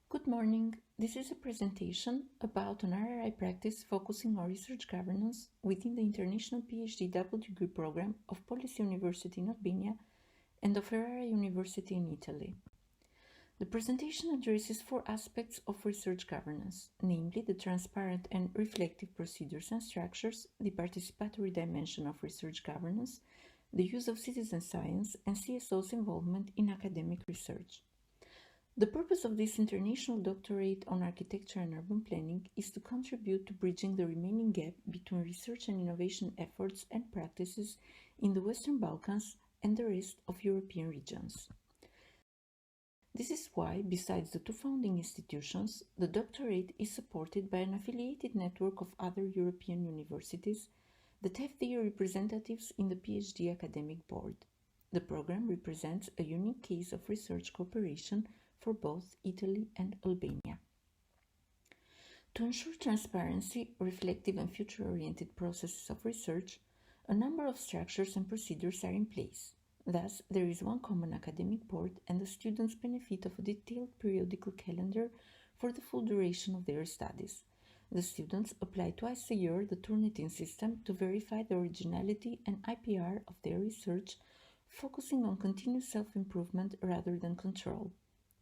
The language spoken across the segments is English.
Good morning. This is a presentation about an RRI practice focusing on research governance within the International PhD double degree program of POLIS University in Albania and of Ferrara University in Italy. The presentation addresses four aspects of research governance, namely the transparent and reflective procedures and structures, the participatory dimension of research governance, the use of citizen science, and CSO's involvement in academic research. The purpose of this international doctorate on architecture and urban planning is to contribute to bridging the remaining gap between research and innovation efforts and practices in the Western Balkans and the rest of European regions. This is why, besides the two founding institutions, the doctorate is supported by an affiliated network of other European universities that have their representatives in the PhD academic board. The program represents a unique case of research cooperation for both Italy and Albania. To ensure transparency, reflective and future-oriented processes of research, a number of structures and procedures are in place. Thus, there is one common academic board and the students benefit of a detailed periodical calendar for the full duration of their studies. The students apply twice a year the Turnitin system to verify the originality and IPR of their research, focusing on continuous self-improvement rather than control.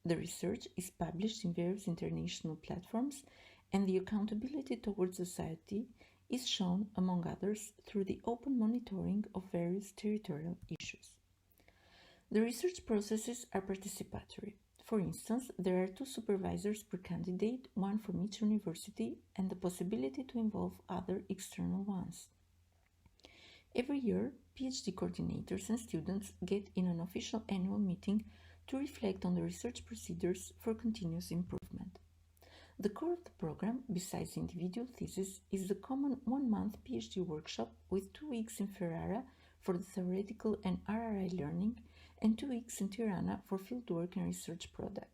The research is published in various international platforms, and the accountability towards society is shown, among others, through the open monitoring of various territorial issues. The research processes are participatory. For instance, there are two supervisors per candidate, one from each university, and the possibility to involve other external ones. Every year, PhD coordinators and students get in an official annual meeting to reflect on the research procedures for continuous improvement. The core of the program, besides individual thesis, is the common one-month PhD workshop with 2 weeks in Ferrara for the theoretical and RRI learning and 2 weeks in Tirana for fieldwork and research product.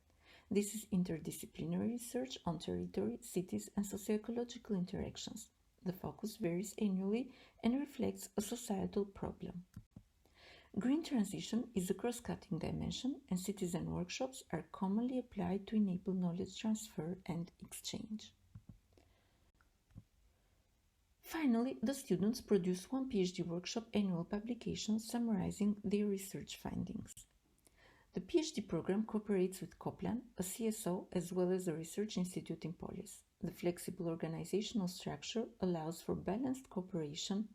This is interdisciplinary research on territory, cities, and socio-ecological interactions. The focus varies annually and reflects a societal problem. Green transition is a cross-cutting dimension, and citizen workshops are commonly applied to enable knowledge transfer and exchange. Finally, the students produce one PhD workshop annual publication summarizing their research findings. The PhD program cooperates with Coplan, a CSO, as well as a research institute in POLIS. The flexible organizational structure allows for balanced cooperation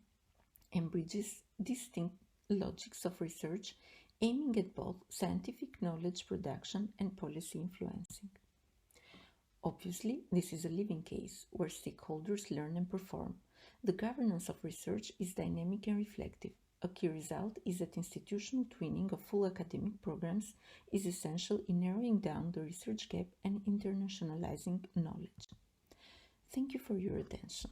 and bridges distinct logics of research, aiming at both scientific knowledge production and policy influencing. Obviously, this is a living case where stakeholders learn and perform. The governance of research is dynamic and reflective. A key result is that institutional twinning of full academic programs is essential in narrowing down the research gap and internationalizing knowledge. Thank you for your attention.